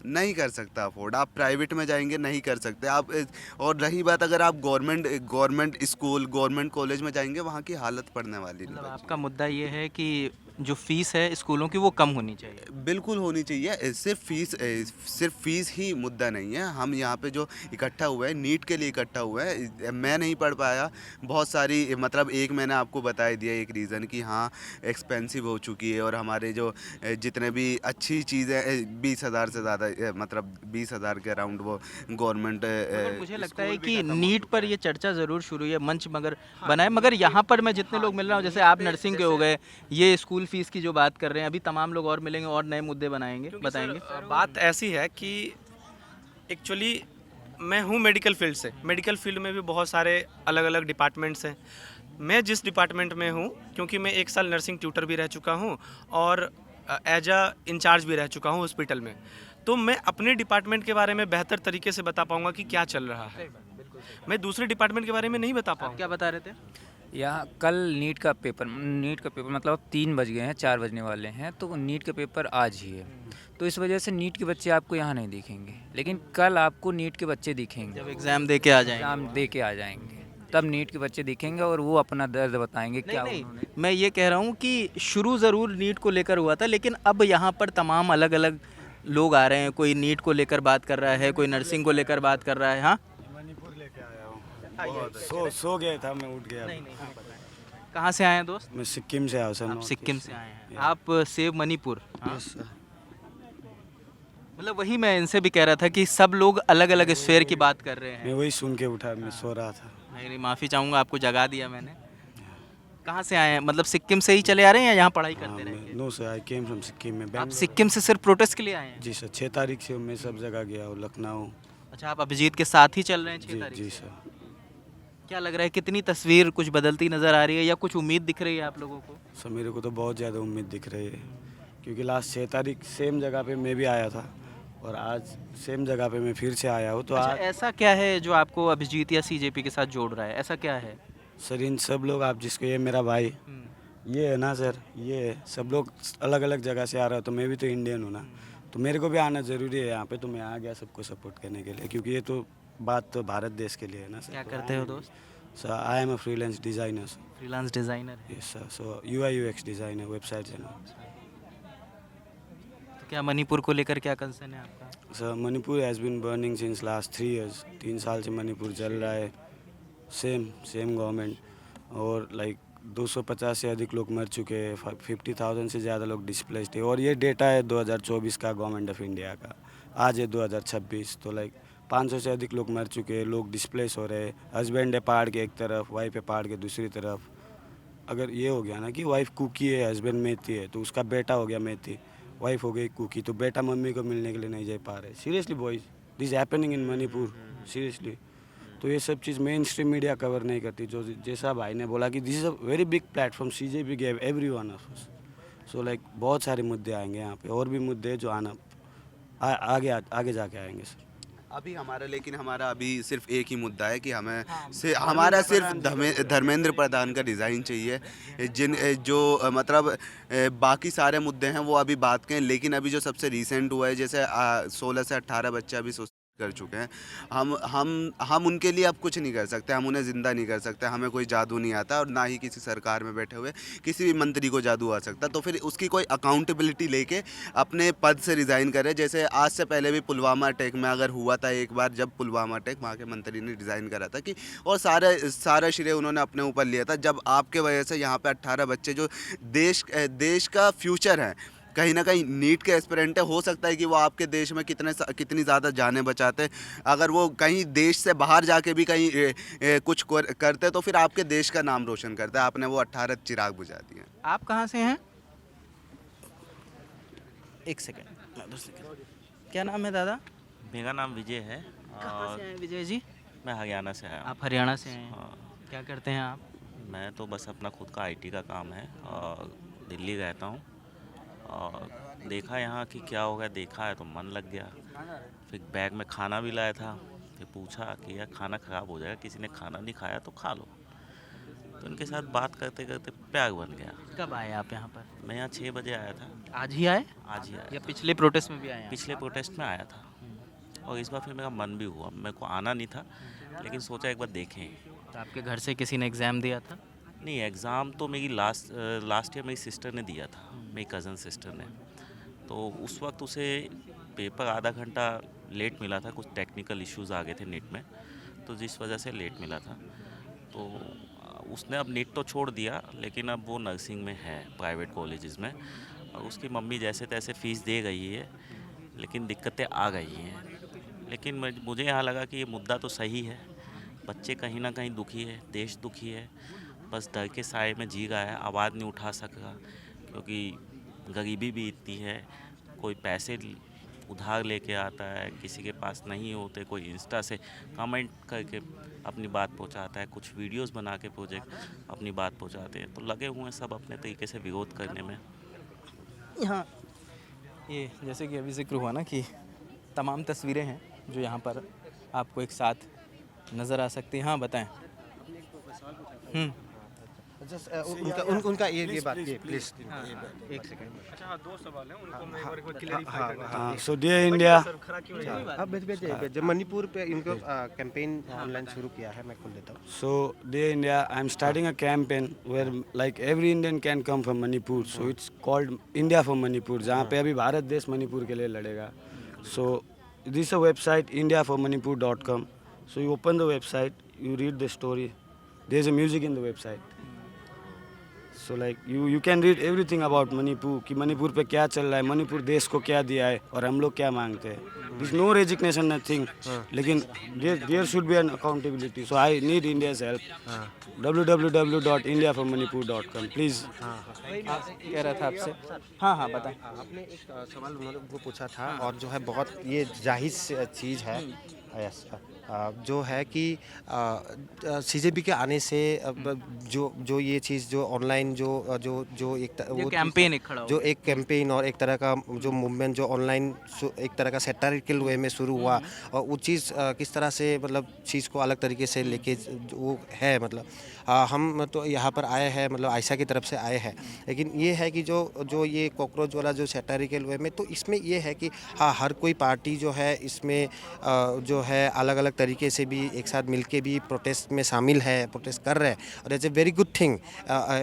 Speaker 7: नहीं कर सकता अफोर्ड। आप प्राइवेट में जाएंगे नहीं कर सकते आप। और रही बात, अगर आप गवर्नमेंट स्कूल, गवर्नमेंट कॉलेज में जाएंगे, वहाँ की हालत पढ़ने वाली नहीं
Speaker 2: मतलब
Speaker 7: बची।
Speaker 2: आपका मुद्दा ये है कि जो फीस है स्कूलों की वो कम होनी चाहिए।
Speaker 7: बिल्कुल होनी चाहिए। सिर्फ फीस ही मुद्दा नहीं है। हम यहाँ पे जो इकट्ठा हुए हैं, नीट के लिए इकट्ठा हुए हैं। मैं नहीं पढ़ पाया, बहुत सारी मतलब एक मैंने आपको बता दिया एक रीज़न कि हाँ एक्सपेंसिव हो चुकी है, और हमारे जो जितने भी अच्छी चीज़ें 20,000 से ज़्यादा मतलब 20,000 के अराउंड वो गवर्नमेंट।
Speaker 2: मगर मुझे लगता है कि नीट पर ये चर्चा ज़रूर शुरू हुई है, मंच मगर बनाए, मगर यहाँ पर मैं जितने लोग मिल रहा हूँ, जैसे आप नर्सिंग के हो गए, ये स्कूल फीस की जो बात कर रहे हैं, अभी तमाम लोग और मिलेंगे और नए मुद्दे बताएंगे।
Speaker 5: बात ऐसी है कि एक्चुअली मैं हूँ मेडिकल फील्ड से। मेडिकल फील्ड में भी बहुत सारे अलग अलग डिपार्टमेंट्स हैं। मैं जिस डिपार्टमेंट में हूँ, क्योंकि मैं 1 साल नर्सिंग ट्यूटर भी रह चुका हूँ और एज अ इंचार्ज भी रह चुका हूँ हॉस्पिटल में, तो मैं अपने डिपार्टमेंट के बारे में बेहतर तरीके से बता पाऊँगा कि क्या चल रहा है। मैं दूसरे डिपार्टमेंट के बारे में नहीं बता पाऊँगा।
Speaker 2: क्या बता रहे थे?
Speaker 10: यहाँ कल नीट का पेपर मतलब अब 3 बज गए हैं, 4 बजने वाले हैं, तो नीट का पेपर आज ही है। तो इस वजह से नीट के बच्चे आपको यहाँ नहीं दिखेंगे, लेकिन कल आपको नीट के बच्चे दिखेंगे।
Speaker 2: जब एग्ज़ाम दे के आ जाएंगे,
Speaker 10: एग्जाम दे के आ जाएंगे, तब नीट के बच्चे दिखेंगे और वो अपना दर्द बताएंगे क्या उन्होंने।
Speaker 2: मैं ये कह रहा हूँ कि शुरू ज़रूर नीट को लेकर हुआ था, लेकिन अब यहाँ पर तमाम अलग अलग लोग आ रहे हैं। कोई नीट को लेकर बात कर रहा है, कोई नर्सिंग को लेकर बात कर रहा है। हाँ,
Speaker 6: मणिपुर लेके आया हूँ। सो गया था, मैं उठ गया।
Speaker 2: कहाँ से आए हैं दोस्त?
Speaker 6: मैं सिक्किम से आया सर।
Speaker 2: आप सिक्किम से आए हैं, आप सेव मणिपुर। हाँ? मतलब वही मैं इनसे भी कह रहा था कि सब लोग अलग अलग स्फेयर की बात कर रहे हैं।
Speaker 6: मैं वही सुन के उठा, मैं सो रहा था।
Speaker 2: नहीं, माफ़ी चाहूँगा, आपको जगा दिया मैंने। कहाँ से आए हैं? मतलब सिक्किम से ही चले आ रहे हैं या यहाँ पढ़ाई करते रहेंगे?
Speaker 6: No sir, I came from Sikkim में।
Speaker 2: आप सिक्किम से सिर्फ प्रोटेस्ट के लिए आए हैं?
Speaker 6: जी सर, 6 तारीख से मैं सब जगह गया हूँ, लखनऊ।
Speaker 2: अच्छा, आप अभिजीत के साथ ही चल रहे हैं 6
Speaker 6: जी
Speaker 2: तारीख
Speaker 6: जी
Speaker 2: से?
Speaker 6: सर।
Speaker 2: क्या लग रहा है, कितनी तस्वीर कुछ बदलती नज़र आ रही है या कुछ उम्मीद दिख रही है आप लोगों को?
Speaker 6: सर मेरे को तो बहुत ज़्यादा उम्मीद दिख रही है, क्योंकि लास्ट 6 तारीख सेम जगह पे मैं भी आया था और आज सेम जगह पे मैं फिर से आया हूँ। तो
Speaker 2: अच्छा,
Speaker 6: आज
Speaker 2: ऐसा क्या है जो आपको अभिजीत या सीजेपी के साथ जोड़ रहा है? ऐसा क्या है?
Speaker 6: सर इन सब लोग, आप जिसको ये मेरा भाई ये है ना सर, ये सब लोग अलग अलग जगह से आ रहे हो, तो मैं भी तो इंडियन हूँ ना, तो मेरे को भी आना ज़रूरी है यहाँ पे। तो मैं आ गया सबको सपोर्ट करने के लिए, क्योंकि ये तो बात तो भारत देश के लिए है ना सर।
Speaker 2: क्या करते हो दोस्त?
Speaker 6: Sir I am a freelance designer.
Speaker 2: Freelance designer है।
Speaker 6: यस सर, सो UI UX डिज़ाइनर, वेबसाइट है ना।
Speaker 2: तो क्या मणिपुर को लेकर क्या कंसर्न है आपका?
Speaker 6: Sir Manipur has been burning since last 3 years। 3 साल से मणिपुर जल रहा है। सेम गवर्नमेंट, और लाइक 250 से अधिक लोग मर चुके हैं, 50,000 से ज़्यादा लोग डिस्प्लेस्ड है। और ये डेटा है 2024 का गवर्नमेंट ऑफ इंडिया का, आज है 2026। तो लाइक 500 से अधिक लोग मर चुके हैं, लोग डिस्प्लेस हो रहे हैं। हस्बैंड है पहाड़ के एक तरफ, वाइफ है पहाड़ के दूसरी तरफ। अगर ये हो गया ना कि वाइफ कुकी है, हस्बैंड मेथी है, तो उसका बेटा हो गया मेथी, वाइफ हो गई कुकी, तो बेटा मम्मी को मिलने के लिए नहीं जा पा रहे। Seriously boys, this happening in Manipur, seriously. तो ये सब चीज़ मेन स्ट्रीम मीडिया कवर नहीं करती। जो जैसा भाई ने बोला कि this is a very big platform, CJP gave every one of us. So like बहुत सारे मुद्दे आएंगे यहाँ पे, और भी मुद्दे जो आना आगे जाके आएंगे सर।
Speaker 7: अभी हमारा अभी सिर्फ एक ही मुद्दा है कि हमारा सिर्फ धर्मेंद्र प्रधान का रिज़ाइन चाहिए। जो मतलब बाकी सारे मुद्दे हैं वो अभी बात के हैं, लेकिन अभी जो सबसे रीसेंट हुआ है, जैसे 16 से 18 बच्चे अभी कर चुके हैं। हम उनके लिए अब कुछ नहीं कर सकते, हम उन्हें ज़िंदा नहीं कर सकते। हमें कोई जादू नहीं आता, और ना ही किसी सरकार में बैठे हुए किसी भी मंत्री को जादू आ सकता। तो फिर उसकी कोई अकाउंटेबिलिटी लेके अपने पद से रिज़ाइन करे। जैसे आज से पहले भी पुलवामा अटैक में अगर हुआ था एक बार, जब पुलवामा अटैक, वहाँ के मंत्री ने रिज़ाइन करा था कि, और सारा श्रेय उन्होंने अपने ऊपर लिया था। जब आपके वजह से यहाँ पे 18 बच्चे जो देश का फ्यूचर है, कहीं ना कहीं नीट के एस्पिरेंट है, हो सकता है कि वो आपके देश में कितनी ज़्यादा जानें बचाते। अगर वो कहीं देश से बाहर जाके भी कहीं कुछ करते, तो फिर आपके देश का नाम रोशन करता है। आपने वो 18 चिराग बुझा दिए।
Speaker 2: आप कहाँ से हैं? एक सेकंड, क्या नाम है दादा?
Speaker 11: मेरा नाम विजय है।
Speaker 2: कहाँ से आए विजय जी?
Speaker 11: मैं हरियाणा से आया हूँ।
Speaker 2: आप हरियाणा से हैं?
Speaker 11: हाँ।
Speaker 2: क्या करते हैं आप?
Speaker 11: मैं तो बस अपना खुद का IT का काम है, और दिल्ली रहता हूँ, और देखा यहाँ कि क्या हो गया, देखा है तो मन लग गया। फिर बैग में खाना भी लाया था, फिर पूछा कि यार खाना ख़राब हो जाएगा, किसी ने खाना नहीं खाया तो खा लो। तो उनके साथ बात करते करते प्यार बन गया।
Speaker 2: कब आए आप यहाँ पर?
Speaker 11: मैं यहाँ 6 बजे आया था।
Speaker 2: आज ही आए
Speaker 11: आज ही आया
Speaker 2: या
Speaker 11: था।
Speaker 2: पिछले प्रोटेस्ट में भी आए हैं?
Speaker 11: पिछले प्रोटेस्ट में आया था और इस बार फिर मेरा मन भी हुआ। मेरे को आना नहीं था लेकिन सोचा एक बार देखें।
Speaker 2: तो आपके घर से किसी ने एग्ज़ाम दिया था?
Speaker 11: नहीं, एग्ज़ाम तो मेरी लास्ट ईयर मेरी सिस्टर ने दिया था, मेरी कज़न सिस्टर ने। तो उस वक्त उसे पेपर आधा घंटा लेट मिला था, कुछ टेक्निकल इश्यूज़ आ गए थे नीट में, तो जिस वजह से लेट मिला था। तो उसने अब नीट तो छोड़ दिया, लेकिन अब वो नर्सिंग में है प्राइवेट कॉलेजेस में, और उसकी मम्मी जैसे तैसे फ़ीस दे गई है, लेकिन दिक्कतें आ गई हैं। लेकिन मुझे यहाँ लगा कि ये मुद्दा तो सही है, बच्चे कहीं ना कहीं दुखी है, देश दुखी है, बस डर के साए में जी रहा है, आवाज़ नहीं उठा सका क्योंकि गरीबी भी इतनी है। कोई पैसे उधार लेके आता है, किसी के पास नहीं होते, कोई इंस्टा से कमेंट करके अपनी बात पहुंचाता है, कुछ वीडियोस बना के प्रोजेक्ट अपनी बात पहुंचाते हैं। तो लगे हुए हैं सब अपने तरीके से विरोध करने में।
Speaker 2: यहाँ ये जैसे कि अभी जिक्र हुआ ना कि तमाम तस्वीरें हैं जो यहाँ पर आपको एक साथ नज़र आ सकती हैं। हाँ बताएं।
Speaker 9: उनका ये बात प्लीज एक सेकंड।
Speaker 6: सो डियर इंडिया,
Speaker 9: अब जब मणिपुर पे इनको कैंपेन ऑनलाइन शुरू किया है, मैं खोल देता हूँ।
Speaker 6: so dear India, I'm starting a campaign where like every Indian can come from Manipur. So it's called India for Manipur, जहाँ पे अभी भारत देश मणिपुर के लिए लड़ेगा. So this is a website indiaformanipur.com. So you open the website, you read the story. There's a music in the website. So like you can read everything about Manipur, कि मणिपुर पे क्या चल रहा है, मणिपुर देश को क्या दिया है और हम लोग क्या मांगते हैं. There's no resignation, nothing. लेकिन there should be an accountability. So I need India's help. www.indiaformanipur.com. Please.
Speaker 2: कह रहा था आपसे। हाँ हाँ बताएं।
Speaker 9: आपने एक सवाल उन्होंने वो पूछा था और जो है बहुत ये जाहिर चीज़ है, यस, जो है कि सीजेपी के आने से जो ये चीज़ जो ऑनलाइन जो एक वो
Speaker 2: कैंपेन एक खड़ा
Speaker 9: जो एक कैंपेन और एक तरह का जो मूवमेंट जो ऑनलाइन एक तरह का सैटारिकल वे में शुरू हुआ, और वो चीज़ किस तरह से मतलब चीज़ को अलग तरीके से लेके वो है, मतलब हम तो यहाँ पर आए हैं, मतलब आयशा की तरफ से आए हैं, लेकिन ये है कि जो ये कॉकरोच वाला जो सैटारिकल वे में, तो इसमें ये है कि हाँ हर कोई पार्टी जो है इसमें जो है अलग अलग तरीके से भी एक साथ मिलके भी प्रोटेस्ट में शामिल है, प्रोटेस्ट कर रहे हैं, और it's a very good thing.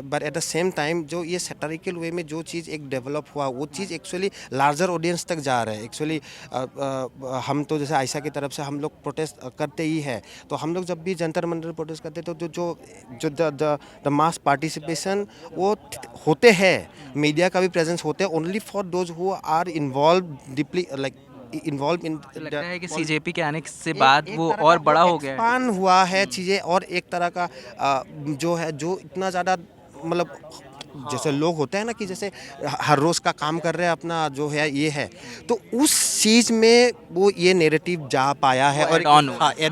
Speaker 9: But at the same time जो ये सैटारिकल वे में जो चीज़ एक डेवलप हुआ, वो चीज़ एक्चुअली लार्जर ऑडियंस तक जा रहा है. एक्चुअली हम तो जैसे आयशा की तरफ से हम लोग प्रोटेस्ट करते ही है, तो हम लोग जब भी जंतर मंतर प्रोटेस्ट करते तो जो द मास पार्टिसिपेशन वो होते हैं, मीडिया का भी प्रेजेंस होते हैं, only for those who are involve deeply like involve in.
Speaker 2: लगता है कि सीजेपी के आने से बाद वो और बड़ा हो गया है,
Speaker 9: एक्सपांड हुआ है चीज़ें, और एक तरह का जो है जो इतना ज़्यादा मतलब जैसे लोग होते हैं ना कि जैसे हर रोज़ का काम कर रहे हैं अपना जो है ये है, तो उस चीज़ में वो ये नैरेटिव जा पाया है और एड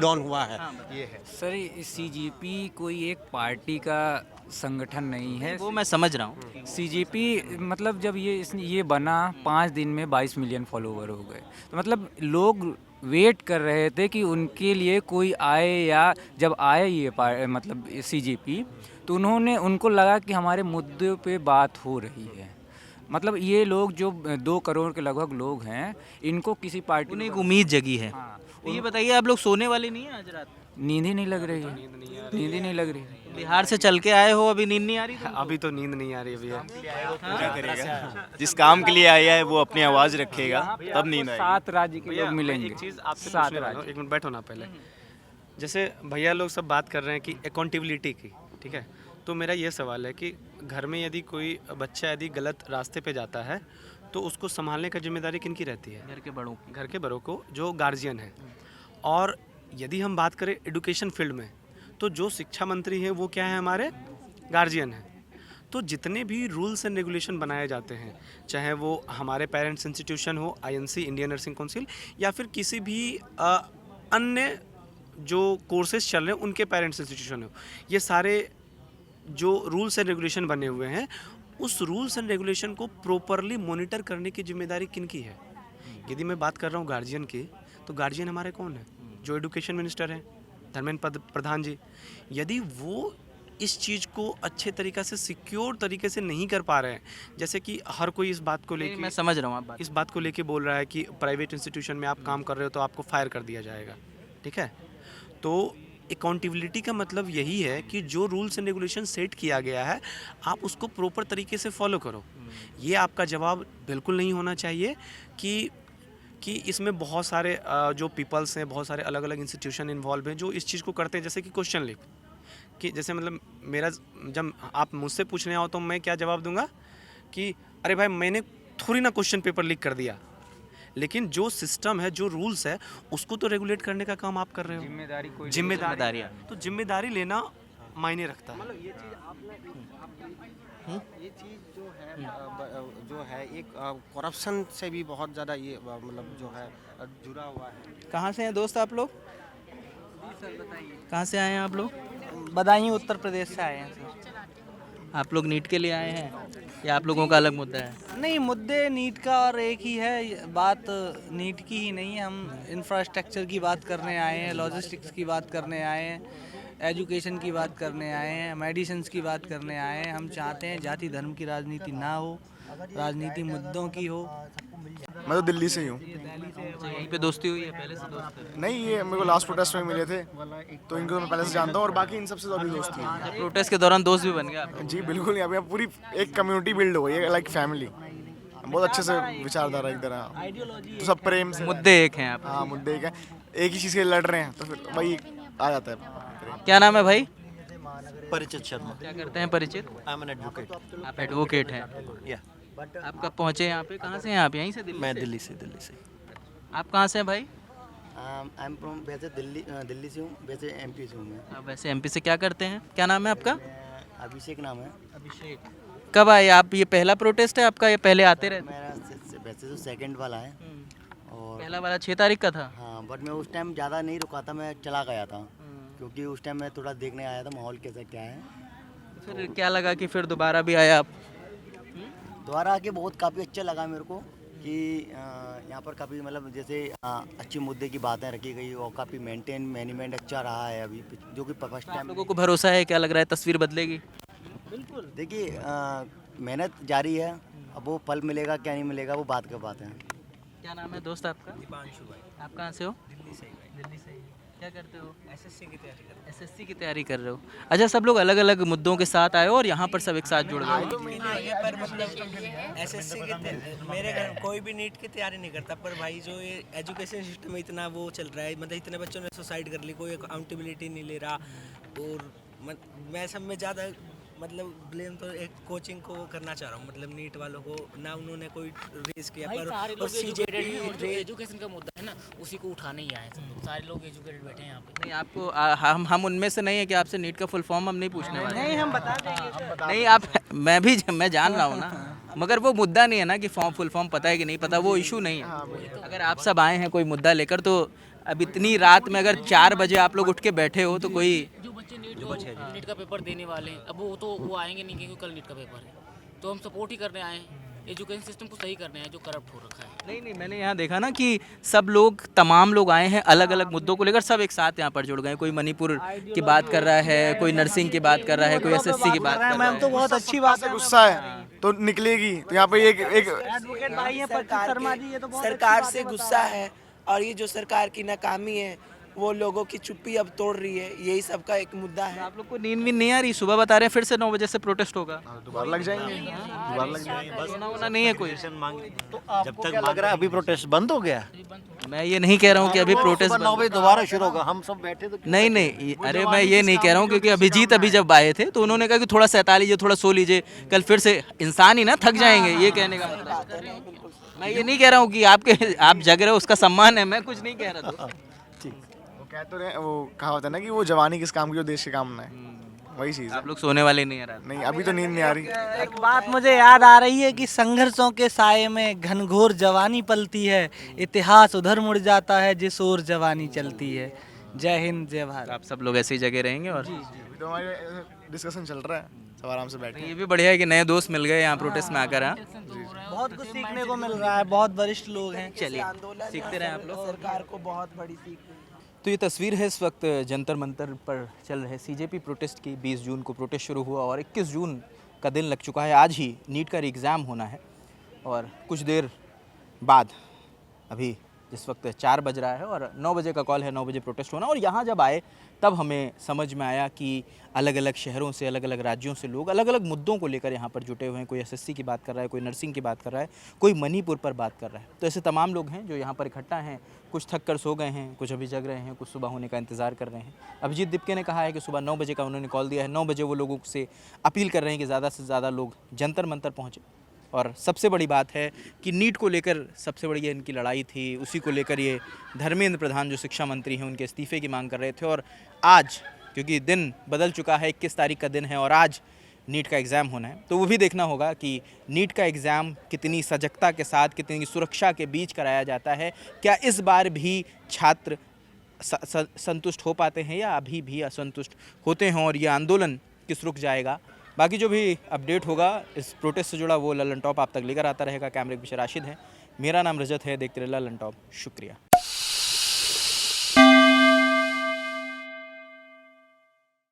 Speaker 9: ऑन हुआ है. ये है
Speaker 10: सर, सीजेपी कोई एक पार्टी का संगठन नहीं है,
Speaker 2: वो मैं समझ रहा हूँ।
Speaker 10: सीजेपी मतलब जब ये बना 5 दिन में 22 मिलियन फॉलोवर हो गए, तो मतलब लोग वेट कर रहे थे कि उनके लिए कोई आए, या जब आए ये मतलब सीजेपी, तो उनको लगा कि हमारे मुद्दे पे बात हो रही है. मतलब ये लोग जो 2 करोड़ के लगभग लोग हैं, इनको किसी पार्टी
Speaker 2: उन्हें एक उम्मीद जगी है.
Speaker 10: हाँ,
Speaker 2: तो ये बताइए, आप लोग सोने वाले नहीं हैं आज रात?
Speaker 10: नींद ही नहीं लग रही है, नींद ही नहीं लग रही है.
Speaker 2: बिहार से चल के आए हो, अभी नींद नहीं आ रही?
Speaker 5: अभी तो नींद नहीं आ रही भैया.
Speaker 12: क्या करेगा, जिस काम के लिए आया है वो अपनी आवाज़ रखेगा तब नींद आएगी.
Speaker 10: 7 राज्य के लोग मिलेंगे.
Speaker 5: एक चीज़ आपसे पूछने वाला हूं, एक मिनट बैठो ना पहले. जैसे भैया लोग सब बात कर रहे हैं कि अकाउंटेबिलिटी की, ठीक है, तो मेरा ये सवाल है कि घर में यदि कोई बच्चा यदि गलत रास्ते पे जाता है तो उसको संभालने का जिम्मेदारी किनकी रहती है?
Speaker 2: घर के बड़ों
Speaker 5: को, जो गार्जियन है. और यदि हम बात करें एजुकेशन फील्ड में, तो जो शिक्षा मंत्री हैं वो क्या है, हमारे गार्जियन हैं. तो जितने भी रूल्स एंड रेगुलेशन बनाए जाते हैं, चाहे वो हमारे पेरेंट्स इंस्टीट्यूशन हो, आईएनसी इंडियन नर्सिंग काउंसिल, या फिर किसी भी अन्य जो कोर्सेज चल रहे हैं उनके पेरेंट्स इंस्टीट्यूशन हो, ये सारे जो रूल्स एंड रेगुलेशन बने हुए हैं उस रूल्स एंड रेगुलेशन को प्रॉपरली मॉनिटर करने की जिम्मेदारी किनकी है? यदि मैं बात कर रहा हूँ गार्जियन की, तो गार्जियन हमारे कौन है? जो एजुकेशन मिनिस्टर हैं, धर्मेंद्र प्रधान जी। यदि वो इस चीज़ को अच्छे तरीक़े से सिक्योर तरीके से नहीं कर पा रहे हैं, जैसे कि हर कोई इस बात को लेके,
Speaker 2: मैं समझ रहा हूँ आप बात,
Speaker 5: इस बात को लेके बोल रहा है कि प्राइवेट इंस्टीट्यूशन में आप काम कर रहे हो तो आपको फायर कर दिया जाएगा, ठीक है? तो अकाउंटेबिलिटी का मतलब यही है कि जो रूल्स एंड रेगुलेशन सेट किया गया है आप उसको प्रॉपर तरीके से फॉलो करो। ये आपका जवाब बिल्कुल नहीं होना चाहिए कि इसमें बहुत सारे जो पीपल्स हैं, बहुत सारे अलग अलग इंस्टीट्यूशन इन्वॉल्व हैं जो इस चीज़ को करते हैं। जैसे कि क्वेश्चन लीक, कि जैसे मतलब मेरा, जब आप मुझसे पूछने आओ तो मैं क्या जवाब दूंगा कि अरे भाई मैंने थोड़ी ना क्वेश्चन पेपर लीक कर दिया, लेकिन जो सिस्टम है, जो रूल्स है, उसको तो रेगुलेट करने का काम आप कर रहे हो। जिम्मेदारी तो जिम्मेदारी लेना मायने रखता है।
Speaker 9: ये चीज़ जो है एक करप्शन से भी बहुत ज़्यादा ये मतलब जो है जुड़ा हुआ है।
Speaker 2: कहाँ से हैं दोस्त आप लोग? कहाँ से आए हैं आप लोग?
Speaker 13: बदायूं उत्तर प्रदेश से आए हैं सर।
Speaker 2: आप लोग नीट के लिए आए हैं या आप लोगों का अलग मुद्दा है?
Speaker 13: नहीं, मुद्दे नीट का और एक ही है, बात नीट की ही नहीं है। हम इंफ्रास्ट्रक्चर की बात करने आए हैं, लॉजिस्टिक्स की बात करने आए हैं, एजुकेशन की बात करने आए हैं, मेडिसिन्स की बात करने आए हैं। हम चाहते हैं जाति धर्म की राजनीति ना हो, राजनीति मुद्दों की हो।
Speaker 14: मैं तो दिल्ली से ही हूँ।
Speaker 2: यहीं पे दोस्ती हुई है पहले से दोस्त?
Speaker 14: नहीं, ये मेरे को लास्ट प्रोटेस्ट में मिले थे तो इनको मैं पहले से जानता हूँ और बाकी इन सबसे तो अभी दोस्ती है।
Speaker 2: प्रोटेस्ट के दौरान दोस्त भी बन गया आप?
Speaker 14: जी बिल्कुल, यहाँ पे पूरी एक कम्युनिटी बिल्ड हो गई है, लाइक फैमिली। बहुत अच्छे से विचारधारा एक तरह, तो सब प्रेम से,
Speaker 2: मुद्दे एक हैं आप?
Speaker 14: हाँ, मुद्दे एक हैं, एक ही चीज़ के लड़ रहे हैं तो फिर वही आ जाता है।
Speaker 2: क्या नाम है भाई?
Speaker 15: परिचित शर्मा।
Speaker 2: क्या करते हैं परिचित?
Speaker 15: I am an advocate.
Speaker 2: आप एडवोकेट हैं?
Speaker 15: या।
Speaker 2: आप कब पहुँचे यहाँ पे? कहाँ से हैं आप? यहीं से? दिल्ली
Speaker 15: मैं
Speaker 2: से?
Speaker 15: दिल्ली से।
Speaker 2: आप कहाँ से हैं भाई?
Speaker 15: आई एम फ्रॉम, वैसे दिल्ली से हूँ, वैसे एमपी से हूँ मैं।
Speaker 2: आप वैसे एमपी से क्या करते हैं? क्या नाम है आपका?
Speaker 15: अभिषेक नाम है।
Speaker 2: अभिषेक। कब आए आप? ये पहला प्रोटेस्ट है आपका या पहले आते रहते?
Speaker 15: मेरा वैसे तो सेकंड वाला है और
Speaker 2: पहला वाला 6 तारीख का था?
Speaker 15: हाँ, बट मैं उस टाइम ज़्यादा नहीं रुका था, मैं चला गया था क्योंकि उस टाइम मैं थोड़ा देखने आया था माहौल कैसा क्या है।
Speaker 2: फिर क्या लगा कि फिर दोबारा भी आया आप?
Speaker 15: दोबारा आके बहुत काफ़ी अच्छा लगा मेरे को कि यहाँ पर काफ़ी मतलब जैसे अच्छी मुद्दे की बातें रखी गई और काफ़ी मैनेजमेंट अच्छा रहा है अभी, जो कि फर्स्ट टाइम।
Speaker 2: लोगों को भरोसा है? क्या लग रहा है तस्वीर बदलेगी?
Speaker 15: बिल्कुल, देखिए मेहनत जारी है, अब वो फल मिलेगा क्या नहीं मिलेगा वो बात का बात है।
Speaker 2: क्या नाम है दोस्त आपका? दीपांशु भाई। आप कहाँ से हो? दिल्ली से। दिल्ली से। क्या करते हो? एसएससी की तैयारी कर रहे हो? एसएससी की तैयारी कर रहे हो? अच्छा, सब लोग अलग अलग मुद्दों के साथ आए हो और यहाँ पर सब एक साथ जुड़ गए?
Speaker 13: पर मतलब एसएससी के मेरे घर कोई भी नीट की तैयारी नहीं करता, पर भाई जो ये एजुकेशन सिस्टम में इतना वो चल रहा है, मतलब इतने बच्चों ने सुसाइड कर ली, कोई अकाउंटेबिलिटी नहीं ले रहा। और मैं सब में ज़्यादा मतलब ब्लेम तो एक कोचिंग को करना चाह रहा हूँ, मतलब नीट वालों को ना, उन्होंने कोई रेस किया। पर सीजेपी
Speaker 16: एजुकेशन का मुद्दा है ना, उसी को उठाने ही आए हैं। सारे लोग एजुकेटेड बैठे हैं यहाँ पे।
Speaker 2: नहीं, आपको हम उनमें से नहीं है कि आपसे नीट का फुल फॉर्म हम नहीं पूछने वाले।
Speaker 13: नहीं, हम बता देंगे।
Speaker 2: नहीं, आप मैं जान रहा हूँ ना, मगर वो मुद्दा नहीं है ना कि फुल फॉर्म पता है कि नहीं पता, वो इशू नहीं है। अगर आप सब आए हैं कोई मुद्दा लेकर, तो अब इतनी रात में अगर 4 बजे आप लोग उठ के बैठे हो तो कोई
Speaker 16: जो बच्चे नीट का पेपर देने वाले हैं, अब वो आएंगे नहीं क्योंकि कल नीट का पेपर है, तो हम सपोर्ट ही करने आए हैं, एजुकेशन सिस्टम को सही करने आए जो करप्ट हो रखा है।
Speaker 2: नहीं, मैंने यहाँ देखा ना कि सब लोग, तमाम लोग आए हैं अलग अलग मुद्दों को लेकर, सब एक साथ यहाँ पर जुड़ गए। कोई मणिपुर की बात कर रहा है, कोई नर्सिंग की बात कर रहा है, कोई एसएससी की बात कर रहा है।
Speaker 13: तो बहुत अच्छी बात है।
Speaker 14: गुस्सा है तो निकलेगी, तो यहाँ पे एक
Speaker 13: एडवोकेट भाई है शर्मा जी, ये तो सरकार से गुस्सा है और ये जो सरकार की नाकामी है वो लोगों की चुप्पी अब तोड़ रही है, यही सबका एक मुद्दा है।
Speaker 2: आप लोग को नींद भी नहीं आ रही? सुबह बता रहे हैं फिर से 9 बजे से प्रोटेस्ट होगा।
Speaker 14: दोबारा लग जाएंगे, दोबारा लग जाएंगे।
Speaker 2: होना नहीं है कोई?
Speaker 15: तो जब तक लग रहा है अभी प्रोटेस्ट बंद हो गया,
Speaker 2: मैं ये नहीं कह रहा हूँ कि अभी प्रोटेस्ट
Speaker 15: 9 बजे दोबारा शुरू होगा। हम सब बैठे तो
Speaker 2: नहीं, अरे मैं ये नहीं कह रहा हूँ, क्योंकि अभिजीत अभी जब आए थे तो उन्होंने कहा कि थोड़ा सहता लीजिए, थोड़ा सो लीजिए, कल फिर से इंसान ही ना थक जाएंगे, ये कहने का मतलब। मैं ये नहीं कह रहा हूँ कि आप जग रहे हो उसका सम्मान है, मैं कुछ नहीं कह रहा था।
Speaker 14: वो कह तो रहे, वो कहा होता है ना कि वो जवानी किस काम की जो देश के काम में है, वही चीज़ है।
Speaker 2: आप लोग सोने वाले नहीं है?
Speaker 14: नहीं, अभी तो नींद नहीं आ रही।
Speaker 13: एक बात मुझे याद आ रही है कि संघर्षों के साये में घनघोर जवानी पलती है, इतिहास उधर मुड़ जाता है जिस ओर जवानी चलती है। जय हिंद, जय भारत।
Speaker 2: आप सब लोग ऐसी जगह रहेंगे? और
Speaker 14: अभी तो हमारे डिस्कशन चल रहा है। सब आराम से बैठे
Speaker 2: ये भी बढ़िया है कि नए दोस्त मिल गए यहाँ प्रोटेस्ट में आकर। हाँ,
Speaker 13: बहुत कुछ सीखने को मिल रहा है, बहुत वरिष्ठ लोग हैं।
Speaker 2: चलिए सीखते रहे आप लोग।
Speaker 13: सरकार को बहुत बड़ी सीख।
Speaker 2: तो ये तस्वीर है इस वक्त जंतर मंतर पर चल रहे सीजेपी प्रोटेस्ट की। 20 जून को प्रोटेस्ट शुरू हुआ और 21 जून का दिन लग चुका है। आज ही नीट का एग्ज़ाम होना है और कुछ देर बाद अभी इस वक्त 4 बज रहा है और 9 बजे का कॉल है, 9 बजे प्रोटेस्ट होना। और यहाँ जब आए तब हमें समझ में आया कि अलग अलग शहरों से, अलग अलग राज्यों से लोग अलग अलग मुद्दों को लेकर यहाँ पर जुटे हुए हैं। कोई एसएससी की बात कर रहा है, कोई नर्सिंग की बात कर रहा है, कोई मणिपुर पर बात कर रहा है। तो ऐसे तमाम लोग हैं जो यहाँ पर इकट्ठा हैं। कुछ थक कर सो गए हैं, कुछ अभी जग रहे हैं, कुछ सुबह होने का इंतज़ार कर रहे हैं। अभिजीत दीपके ने कहा है कि सुबह 9 बजे का उन्होंने कॉल दिया है। 9 बजे वो लोगों से अपील कर रहे हैं कि ज़्यादा से ज़्यादा लोग जंतर मंतर पहुँचे। और सबसे बड़ी बात है कि नीट को लेकर सबसे बड़ी इनकी लड़ाई थी, उसी को लेकर ये धर्मेंद्र प्रधान जो शिक्षा मंत्री हैं उनके इस्तीफे की मांग कर रहे थे। और आज क्योंकि दिन बदल चुका है, 21 तारीख का दिन है और आज नीट का एग्ज़ाम होना है, तो वो भी देखना होगा कि नीट का एग्ज़ाम कितनी सजगता के साथ, कितनी सुरक्षा के बीच कराया जाता है। क्या इस बार भी छात्र संतुष्ट हो पाते हैं या अभी भी असंतुष्ट होते हैं और ये आंदोलन किस रुख जाएगा। बाकी जो भी अपडेट होगा इस प्रोटेस्ट से जुड़ा वो ललन टॉप आप तक लेकर आता रहेगा। कैमरे के पीछे राशिद है, मेरा नाम रजत है। देखते रहे ललन टॉप। शुक्रिया।